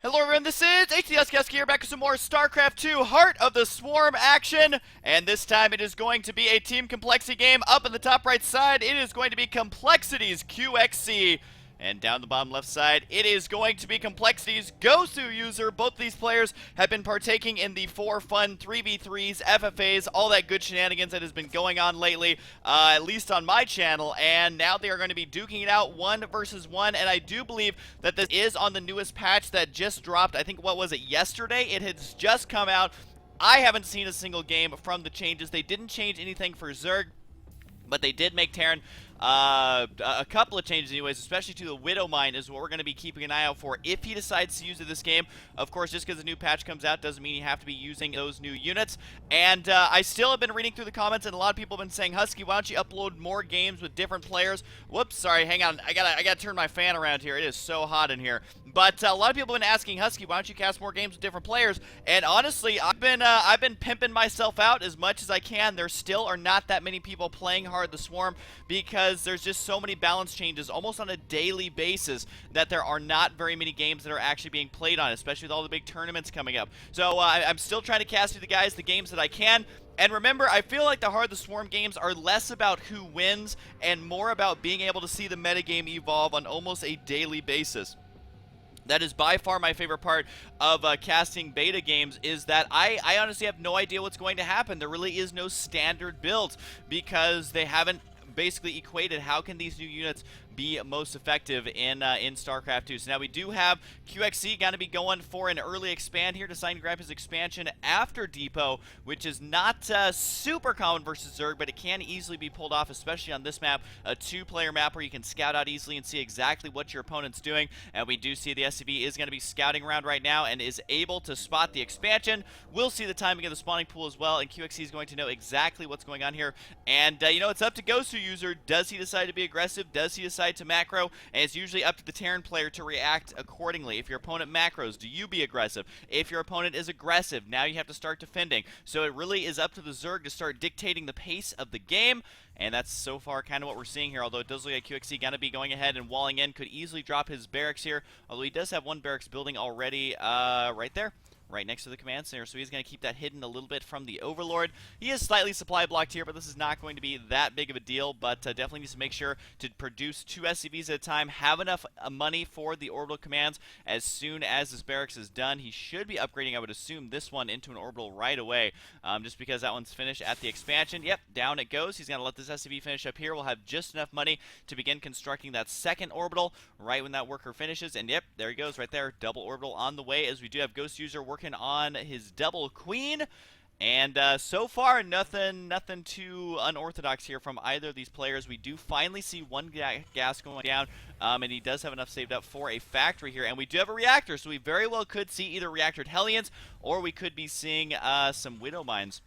Hello everyone, this is HuskyStarcraft here, back with some more StarCraft 2 Heart of the Swarm action. And this time it is going to be a team complexity game. Up in the top right side, it is going to be Complexity's QXC. And down the bottom left side, it is going to be Complexity's Goswser user. Both of these players have been partaking in the 4-fun 3v3s, FFAs, all that good shenanigans that has been going on lately, at least on my channel. And now they are going to be duking it out 1 versus 1. And I do believe that this is on the newest patch that just dropped. I think, what was it, yesterday? It has just come out. I haven't seen a single game from the changes. They didn't change anything for Zerg, but they did make Terran a couple of changes anyways, especially to the Widow Mine is what we're going to be keeping an eye out for if he decides to use it this game. Of course, just because a new patch comes out doesn't mean you have to be using those new units. And I still have been reading through the comments, and a lot of people have been saying, Husky, why don't you upload more games with different players? Whoops, sorry, hang on. I gotta turn my fan around here. It is so hot in here. But a lot of people have been asking, Husky, why don't you cast more games with different players? And honestly, I've been pimping myself out as much as I can. There still are not that many people playing Heart of the Swarm because there's just so many balance changes almost on a daily basis that there are not very many games that are actually being played on, especially with all the big tournaments coming up. So I'm still trying to cast through the games that I can. And remember, I feel like the Heart of the Swarm games are less about who wins and more about being able to see the metagame evolve on almost a daily basis. That is by far my favorite part of casting beta games, is that I honestly have no idea what's going to happen. There really is no standard build because they haven't basically equated how can these new units be most effective in StarCraft 2. So now we do have QXC going to be going for an early expand here, deciding to grab his expansion after Depot, which is not super common versus Zerg, but it can easily be pulled off, especially on this map, a 2-player map where you can scout out easily and see exactly what your opponent's doing. And we do see the SCV is going to be scouting around right now and is able to spot the expansion. We'll see the timing of the spawning pool as well, and QXC is going to know exactly what's going on here. And, you know, it's up to Goswser user. Does he decide to be aggressive? Does he decide to macro? And it's usually up to the Terran player to react accordingly. If your opponent macros, do you be aggressive? If your opponent is aggressive, now you have to start defending. So it really is up to the Zerg to start dictating the pace of the game. And that's so far kind of what we're seeing here, although it does look like QXC going to be going ahead and walling in. Could easily drop his barracks here, although he does have one barracks building already right there, right next to the command center, so he's going to keep that hidden a little bit from the Overlord. He is slightly supply blocked here, but this is not going to be that big of a deal, but definitely needs to make sure to produce 2 SCVs at a time, have enough money for the orbital commands. As soon as this barracks is done, he should be upgrading, I would assume, this one into an orbital right away, just because that one's finished at the expansion. Yep, down it goes. He's going to let this SCV finish up here. We'll have just enough money to begin constructing that second orbital right when that worker finishes, and yep, there he goes right there, double orbital on the way, as we do have Ghost User working on his double queen. And so far, nothing too unorthodox here from either of these players. We do finally see one gas going down, and he does have enough saved up for a factory here. And we do have a reactor, so we very well could see either reactored Hellions, or we could be seeing some Widow Mines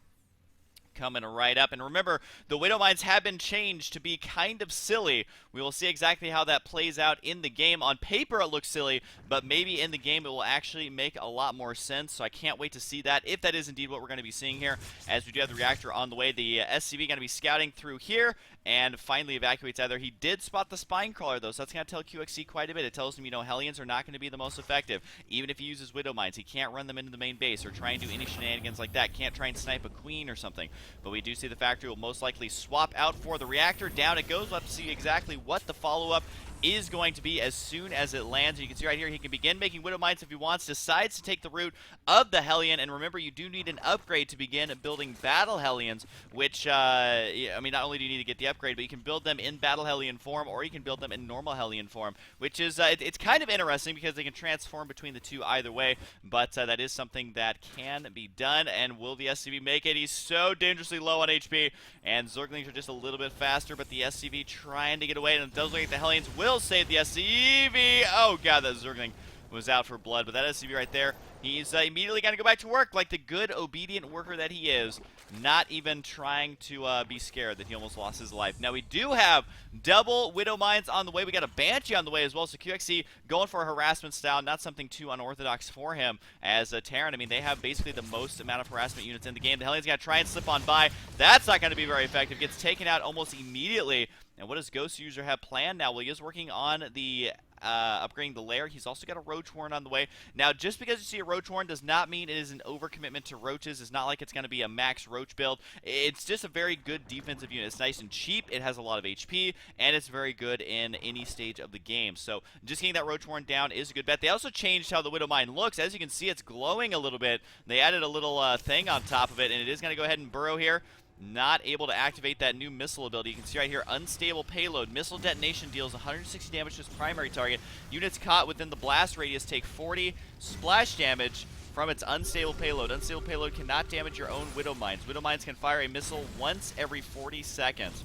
coming right up. And remember, the Widow Mines have been changed to be kind of silly. We will see exactly how that plays out in the game. On paper it looks silly, but maybe in the game it will actually make a lot more sense, so I can't wait to see that, if that is indeed what we're going to be seeing here, as we do have the reactor on the way. The SCV going to be scouting through here and finally evacuates either. He did spot the spine crawler though, so that's going to tell QXC quite a bit. It tells him, you know, Hellions are not going to be the most effective. Even if he uses Widow Mines, he can't run them into the main base or try and do any shenanigans like that. Can't try and snipe a queen or something. But we do see the factory will most likely swap out for the reactor. Down it goes. We'll have to see exactly what the follow-up is going to be as soon as it lands. And you can see right here, he can begin making Widow Mines if he wants, decides to take the route of the Hellion. And remember, you do need an upgrade to begin building Battle Hellions, which, I mean, not only do you need to get the upgrade, but you can build them in Battle Hellion form, or you can build them in normal Hellion form, which is, it's kind of interesting because they can transform between the two either way, but that is something that can be done. And will the SCV make it? He's so dangerously low on HP, and Zerglings are just a little bit faster, but the SCV trying to get away, and it does look like the Hellions will save the SCV. Oh god, that Zergling was out for blood, but that SCV right there, he's immediately going to go back to work like the good, obedient worker that he is, not even trying to be scared that he almost lost his life. Now, we do have double Widow Mines on the way. We got a Banshee on the way as well, so QXC going for a harassment style, not something too unorthodox for him as a Terran. I mean, they have basically the most amount of harassment units in the game. The Hellions got to try and slip on by. That's not going to be very effective. Gets taken out almost immediately. And what does Ghost User have planned now? Well, he is working on the upgrading the lair. He's also got a roach warren on the way. Now, just because you see a roach warren does not mean it is an overcommitment to roaches. It's not like it's going to be a max roach build. It's just a very good defensive unit. It's nice and cheap. It has a lot of HP, and it's very good in any stage of the game. So just getting that roach warren down is a good bet. They also changed how the Widow Mine looks. As you can see, it's glowing a little bit. They added a little thing on top of it, and it is going to go ahead and burrow here. Not able to activate that new missile ability. You can see right here, unstable payload. Missile detonation deals 160 damage to its primary target. Units caught within the blast radius take 40 splash damage from its unstable payload. Unstable payload cannot damage your own Widow Mines. Widow Mines can fire a missile once every 40 seconds.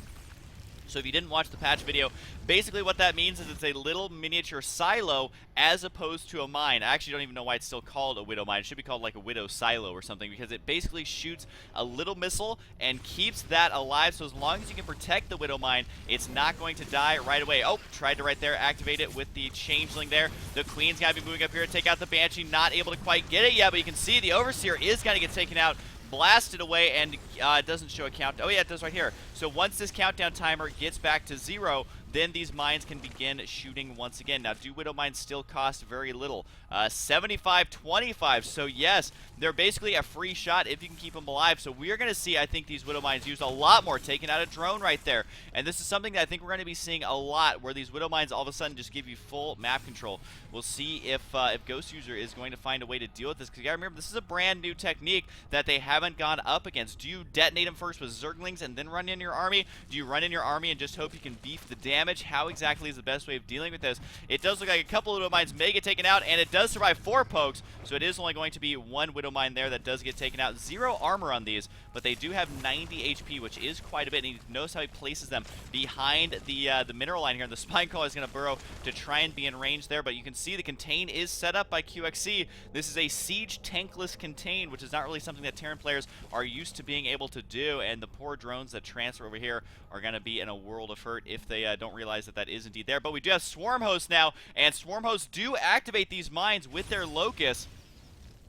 So if you didn't watch the patch video, basically what that means is it's a little miniature silo as opposed to a mine. I actually don't even know why it's still called a Widow Mine. It should be called like a Widow Silo or something, because it basically shoots a little missile and keeps that alive. So as long as you can protect the Widow Mine, it's not going to die right away. Oh, tried to right there activate it with the Changeling there. The Queen's got to be moving up here to take out the Banshee. Not able to quite get it yet, but you can see the Overseer is going to get taken out. Blasted away, and it doesn't show a count. Oh yeah, it does right here. So once this countdown timer gets back to 0, then these mines can begin shooting once again. Now, do Widow Mines still cost very little? 75.25. So yes, they're basically a free shot if you can keep them alive. So we're going to see, I think, these Widow Mines used a lot more, taking out a drone right there. And this is something that I think we're going to be seeing a lot, where these Widow Mines all of a sudden just give you full map control. We'll see if Goswser is going to find a way to deal with this, because you got to remember, this is a brand new technique that they haven't gone up against. Do you detonate them first with Zerglings and then run in your army? Do you run in your army and just hope you can beef the damage? How exactly is the best way of dealing with this? It does look like a couple of Widow Mines may get taken out, and it does survive 4 pokes, so it is only going to be 1 Widow Mine there that does get taken out. 0 armor on these, but they do have 90 HP, which is quite a bit, and you notice how he places them behind the mineral line here, and the Spine Call is going to burrow to try and be in range there, but you can see the contain is set up by QXC. This is a siege tankless contain, which is not really something that Terran players are used to being able to do, and the poor drones that transfer over here are going to be in a world of hurt if they don't realize that that is indeed there. But we do have Swarm Hosts now, and Swarm Hosts do activate these mines with their Locusts.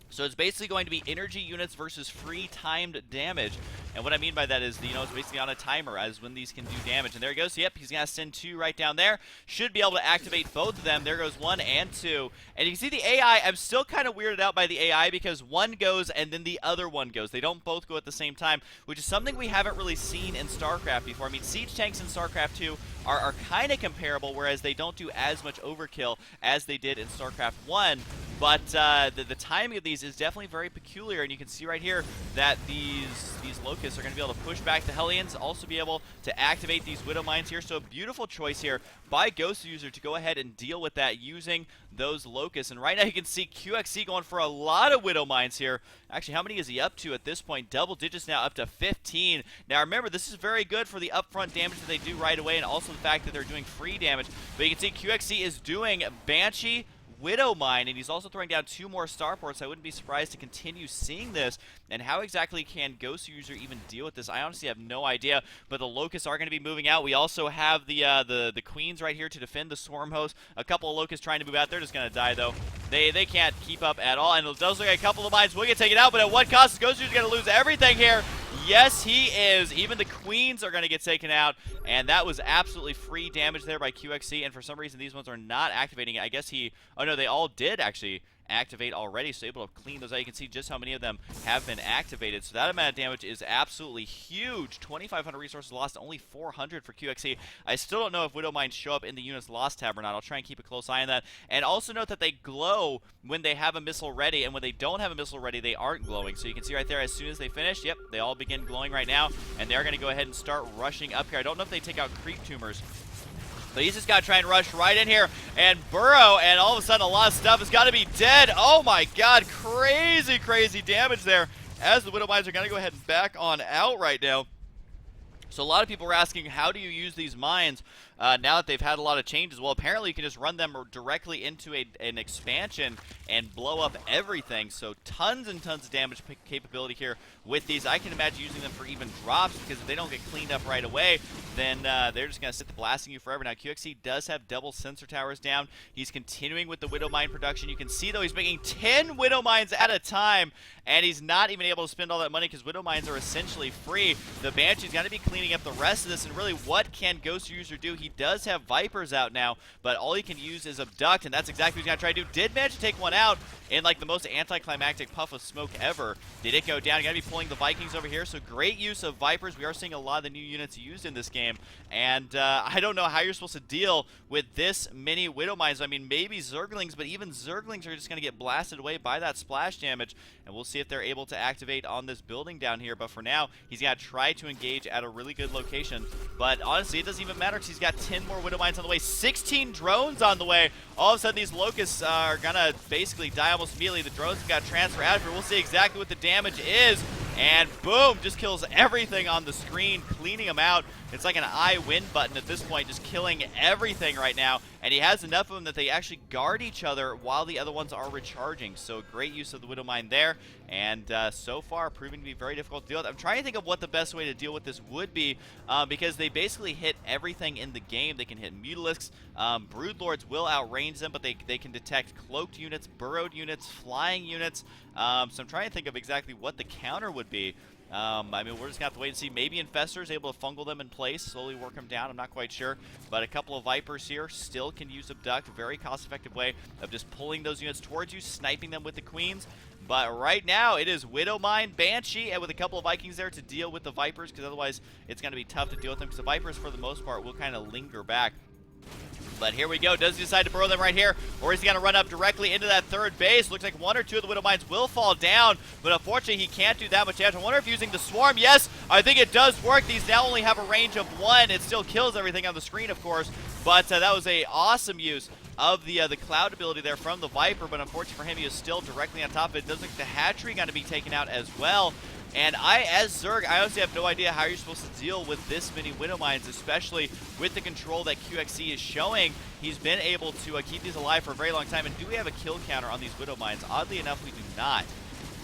So it's basically going to be energy units versus free timed damage. And what I mean by that is, it's basically on a timer as when these can do damage. And there he goes. Yep, he's going to send 2 right down there. Should be able to activate both of them. There goes 1 and 2. And you can see the AI. I'm still kind of weirded out by the AI because one goes and then the other one goes. They don't both go at the same time, which is something we haven't really seen in StarCraft before. I mean, siege tanks in StarCraft 2 are kind of comparable, whereas they don't do as much overkill as they did in StarCraft 1. But the timing of these is definitely very peculiar, and you can see right here that these Locusts are going to be able to push back the Hellions, also be able to activate these Widow Mines here. So a beautiful choice here by Goswser to go ahead and deal with that using those Locusts. And right now you can see QXC going for a lot of Widow Mines here. Actually, how many is he up to at this point? Double digits now, up to 15. Now remember, this is very good for the upfront damage that they do right away, and also the fact that they're doing free damage. But you can see QXC is doing Banshee, Widow Mine, and he's also throwing down 2 more starports. I wouldn't be surprised to continue seeing this. And how exactly can Goswser even deal with this? I honestly have no idea, but the Locusts are going to be moving out. We also have the Queens right here to defend the Swarm Host. A couple of Locusts trying to move out. They're just going to die, though. They can't keep up at all, and it does look like a couple of mines will get taken out, but at what cost? Is Goswser going to lose everything here? Yes, he is. Even the Queens are going to get taken out, and that was absolutely free damage there by QXC, and for some reason these ones are not activating it. I guess oh no, they all did actually activate already, so able to clean those out. You can see just how many of them have been activated, so that amount of damage is absolutely huge. 2,500 resources lost, only 400 for QXC. I still don't know if Widow Mines show up in the units lost tab or not. I'll try and keep a close eye on that. And also note that they glow when they have a missile ready, and when they don't have a missile ready, they aren't glowing. So you can see right there, as soon as they finish, yep, they all begin glowing right now, and they're going to go ahead and start rushing up here. I don't know if they take out creep tumors, but he's just got to try and rush right in here and burrow, and all of a sudden a lot of stuff has got to be dead. Oh my god, crazy, crazy damage there as the Widow Mines are going to go ahead and back on out right now. So a lot of people were asking, how do you use these mines now that they've had a lot of changes? Well, apparently you can just run them directly into an expansion and blow up everything. So tons and tons of damage capability here with these. I can imagine using them for even drops, because if they don't get cleaned up right away, then they're just going to sit there blasting you forever. Now, QXC does have double sensor towers down. He's continuing with the Widow Mine production. You can see, though, he's making 10 Widow Mines at a time, and he's not even able to spend all that money because Widow Mines are essentially free. The Banshee's got to be cleaning up the rest of this, and really, what can Goswser do? He does have Vipers out now, but all he can use is Abduct, and that's exactly what he's going to try to do. Did manage to take one out in like the most anticlimactic puff of smoke ever. Did it go down? You got to be pulling the Vikings over here, so great use of Vipers. We are seeing a lot of the new units used in this game, and I don't know how you're supposed to deal with this many Widow Mines. I mean, maybe Zerglings, but even Zerglings are just going to get blasted away by that splash damage, and we'll see if they're able to activate on this building down here. But for now, he's got to try to engage at a really good location. But honestly, it doesn't even matter because he's got 10 more Widow Mines on the way, 16 drones on the way. All of a sudden, these Locusts are going to basically die almost immediately. The drones have got to transfer out of here. We'll see exactly what the damage is. And boom, just kills everything on the screen, cleaning them out. It's like an I win button at this point, just killing everything right now. And he has enough of them that they actually guard each other while the other ones are recharging. So great use of the Widow Mine there. And so far, proving to be very difficult to deal with. I'm trying to think of what the best way to deal with this would be, because they basically hit everything in the game. They can hit Mutalisks. Broodlords will outrange them, but they can detect cloaked units, burrowed units, flying units. So I'm trying to think of exactly what the counter would be. I mean, we're just going to have to wait and see. Maybe Infestor's able to fungal them in place, slowly work them down. I'm not quite sure. But a couple of Vipers here still can use Abduct. Very cost-effective way of just pulling those units towards you, sniping them with the Queens. But right now, it is Widow Mine, Banshee, and with a couple of Vikings there to deal with the Vipers, because otherwise it's going to be tough to deal with them, because the Vipers, for the most part, will kind of linger back. But here we go. Does he decide to burrow them right here, or is he going to run up directly into that third base? Looks like one or two of the Widow Mines will fall down, but unfortunately he can't do that much damage. I wonder if using the Swarm, yes, I think it does work. These now only have a range of 1. It still kills everything on the screen, of course, but that was a awesome use of the Cloud ability there from the Viper, but unfortunately for him, he is still directly on top of it. It does look like the hatchery going to be taken out as well. And as Zerg, I honestly have no idea how you're supposed to deal with this many Widow Mines, especially with the control that QXC is showing. He's been able to keep these alive for a very long time. And do we have a kill counter on these Widow Mines? Oddly enough, we do not.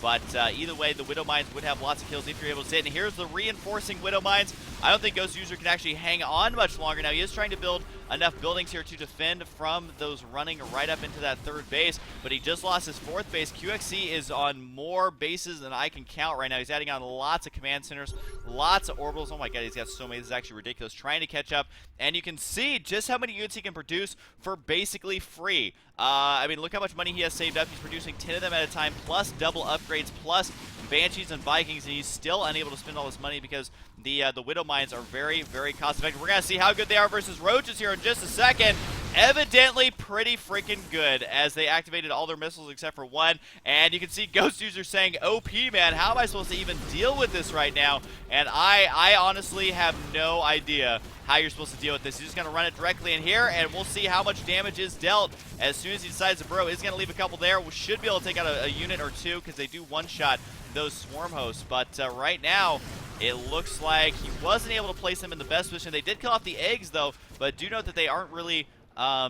But either way, the Widow Mines would have lots of kills if you're able to hit. And here's the reinforcing Widow Mines. I don't think Goswser can actually hang on much longer. Now, he is trying to build enough buildings here to defend from those running right up into that third base, but he just lost his fourth base. QXC is on more bases than I can count right now. He's adding on lots of command centers, lots of orbitals. Oh my god, he's got so many. This is actually ridiculous. Trying to catch up, and you can see just how many units he can produce for basically free. I mean, look how much money he has saved up. He's producing 10 of them at a time, plus double upgrades, plus Banshees and Vikings, and he's still unable to spend all this money because the Widow Mines are very, very cost-effective. We're going to see how good they are versus Roaches here in just a second. Evidently pretty freaking good, as they activated all their missiles except for one. And you can see Goswser saying, OP, man, how am I supposed to even deal with this right now? And I honestly have no idea how you're supposed to deal with this. He's just going to run it directly in here, and we'll see how much damage is dealt as soon as he decides to burrow. He's going to leave a couple there. We should be able to take out a unit or two, because they do one-shot those swarm hosts. But right now, it looks like he wasn't able to place them in the best position. They did kill off the eggs, though, but do note that they aren't really...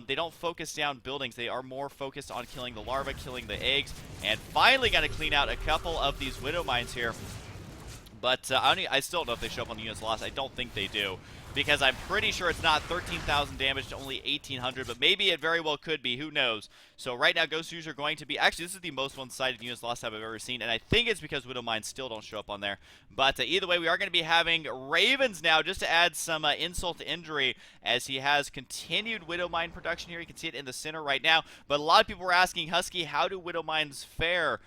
they don't focus down buildings. They are more focused on killing the larvae, killing the eggs, and finally got to clean out a couple of these Widow Mines here. But I still don't know if they show up on the units lost. I don't think they do, because I'm pretty sure it's not 13,000 damage to only 1,800, but maybe it very well could be. Who knows? So right now, Goswser are going to be... Actually, this is the most one-sided units lost I've ever seen, and I think it's because Widow Mines still don't show up on there. But either way, we are going to be having Ravens now, just to add some insult to injury, as he has continued Widow Mine production here. You can see it in the center right now. But a lot of people were asking, Husky, how do Widow Mines fare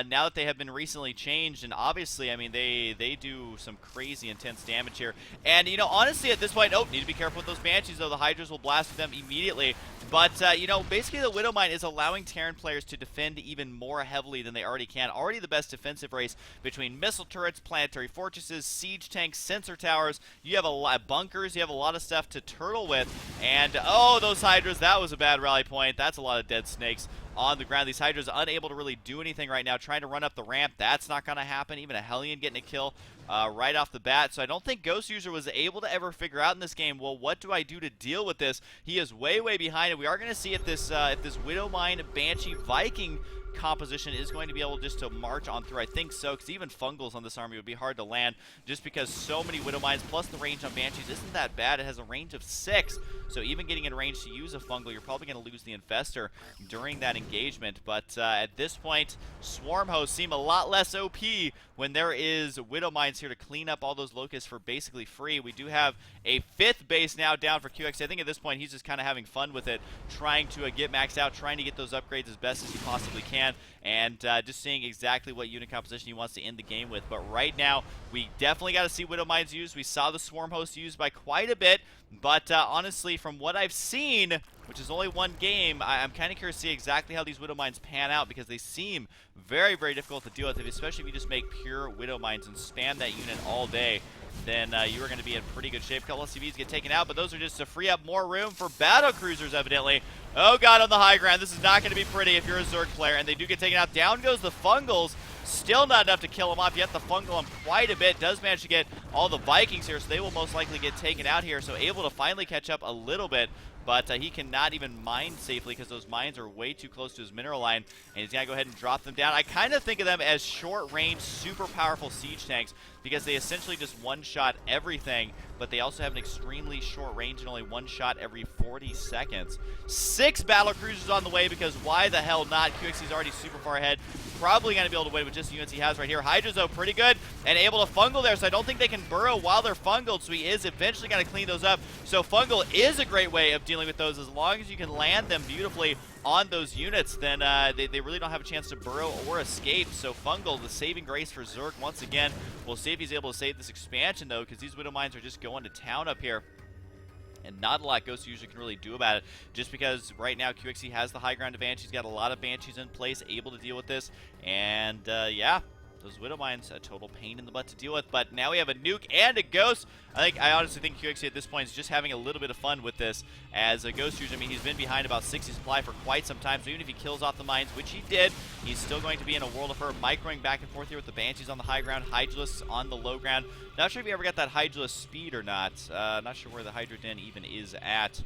now that they have been recently changed? And obviously, I mean, they do some crazy intense damage here. And, you know, honestly, at this point, need to be careful with those Banshees, though. The Hydras will blast them immediately. But, you know, basically the Widow Mine is allowing Terran players to defend even more heavily than they already can. Already the best defensive race between missile turrets, planetary fortresses, siege tanks, sensor towers. You have a lot of bunkers. You have a lot of stuff to turtle with. And, oh, those Hydras, that was a bad rally point. That's a lot of dead snakes on the ground. These Hydras are unable to really do anything right now. Trying to run up the ramp, that's not going to happen. Even a Hellion getting a kill right off the bat. So I don't think Goswser was able to ever figure out in this game, well, what do I do to deal with this? He is way, way behind, and we are going to see if this Widow Mine Banshee Viking composition is going to be able just to march on through. I think so, because even Fungals on this army would be hard to land just because so many Widow Mines, plus the range on Banshees isn't that bad. It has a range of 6, so even getting in range to use a Fungal, you're probably going to lose the Infestor during that engagement. But at this point, Swarm Hosts seem a lot less OP when there is Widow Mines here to clean up all those locusts for basically free. We do have a 5th base now down for QXC. I think at this point he's just kind of having fun with it, trying to get maxed out, trying to get those upgrades as best as he possibly can, and just seeing exactly what unit composition he wants to end the game with. But right now, we definitely got to see Widow Mines used. We saw the Swarm Host used by quite a bit, but honestly, from what I've seen, which is only one game, I'm kind of curious to see exactly how these Widow Mines pan out, because they seem very, very difficult to deal with, especially if you just make pure Widow Mines and spam that unit all day. Then you are going to be in pretty good shape. A couple SCVs get taken out, but those are just to free up more room for battle cruisers, evidently. Oh god, on the high ground, this is not going to be pretty if you're a Zerg player, and they do get taken out. Down goes the Fungals. Still not enough to kill him off, yet the Fungal him quite a bit. Does manage to get all the Vikings here, so they will most likely get taken out here, so able to finally catch up a little bit. But he cannot even mine safely because those mines are way too close to his mineral line, and he's going to go ahead and drop them down. I kind of think of them as short-range, super powerful siege tanks because they essentially just one-shot everything, but they also have an extremely short range and only one shot every 40 seconds. 6 battle cruisers on the way because why the hell not? QXC's already super far ahead. Probably going to be able to win with just the units he has right here. Hydra's, though, pretty good and able to fungal there, so I don't think they can burrow while they're fungaled, so he is eventually going to clean those up. So fungal is a great way of dealing with those. As long as you can land them beautifully on those units, then they really don't have a chance to burrow or escape. So fungal, the saving grace for Zerg once again. We'll see if he's able to save this expansion, though, because these Widow Mines are just going to town up here. And not a lot Goswser usually can really do about it, just because right now QXC has the high ground advantage. He's got a lot of Banshees in place, able to deal with this. And yeah, those Widow Mines, a total pain in the butt to deal with. But now we have a nuke and a Ghost. I honestly think QXC at this point is just having a little bit of fun with this. As a Goswser, I mean, he's been behind about 60 supply for quite some time. So even if he kills off the mines, which he did, he's still going to be in a world of hurt. Microing back and forth here with the Banshees on the high ground, Hydralisk on the low ground. Not sure if you ever got that Hydralisk speed or not. Not sure where the Hydra Den even is at.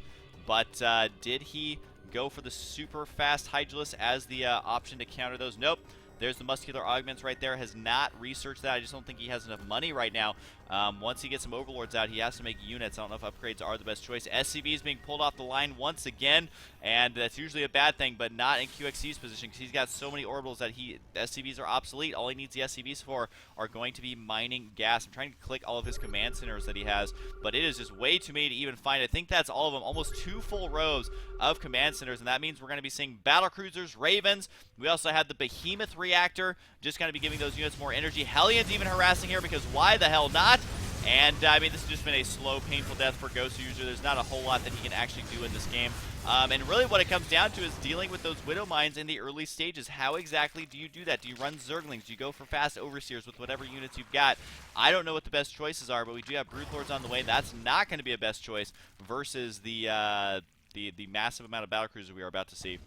But did he go for the super fast Hydralisk as the option to counter those? Nope. There's the muscular augments right there. Has not researched that. I just don't think he has enough money right now. Once he gets some overlords out, he has to make units. I don't know if upgrades are the best choice. SCV is being pulled off the line once again, and that's usually a bad thing, but not in QXC's position because he's got so many orbitals that SCVs are obsolete. All he needs the SCVs for are going to be mining gas. I'm trying to click all of his command centers that he has, but it is just way too many to even find. I think that's all of them. Almost 2 full rows of command centers, and that means we're going to be seeing battle cruisers, Ravens. We also had the Behemoth reactor, just going to be giving those units more energy. Hellions even harassing here because why the hell not? And, I mean, this has just been a slow, painful death for Goswser. There's not a whole lot that he can actually do in this game. And really what it comes down to is dealing with those Widow Mines in the early stages. How exactly do you do that? Do you run Zerglings? Do you go for fast Overseers with whatever units you've got? I don't know what the best choices are, but we do have Broodlords on the way. That's not going to be a best choice versus the massive amount of battlecruisers we are about to see,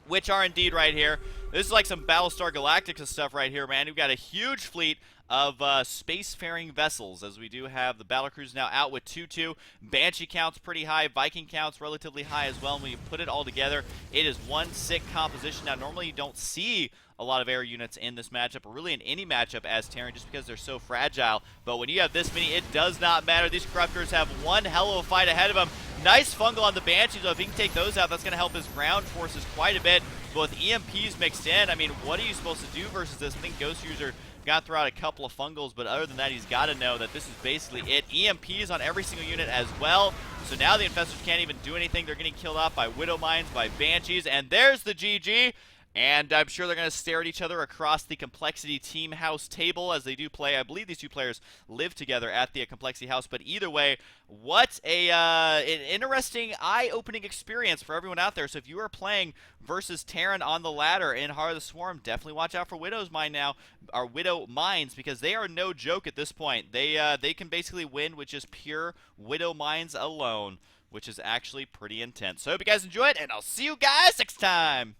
which are indeed right here. This is like some Battlestar Galactica stuff right here, man. We've got a huge fleet of spacefaring vessels, as we do have the battlecruisers now out with 2-2. Banshee count's pretty high. Viking count's relatively high as well. And when you put it all together, it is one sick composition. Now, normally you don't see a lot of air units in this matchup, or really in any matchup as Terran, just because they're so fragile. But when you have this many, it does not matter. These Corruptors have one hell of a fight ahead of them. Nice fungal on the Banshees, though. If he can take those out, that's going to help his ground forces quite a bit. But with EMPs mixed in, I mean, what are you supposed to do versus this? I think Goswser got to throw out a couple of fungals, but other than that, he's got to know that this is basically it. EMPs on every single unit as well. So now the Infestors can't even do anything. They're getting killed off by Widow Mines, by Banshees, and there's the GG. And I'm sure they're going to stare at each other across the Complexity Team House table as they do play. I believe these two players live together at the Complexity House. But either way, what an interesting, eye-opening experience for everyone out there. So if you are playing versus Terran on the ladder in Heart of the Swarm, definitely watch out for Widow's Mine now, or Widow Mines, because they are no joke at this point. They can basically win with just pure Widow Mines alone, which is actually pretty intense. So I hope you guys enjoyed, and I'll see you guys next time.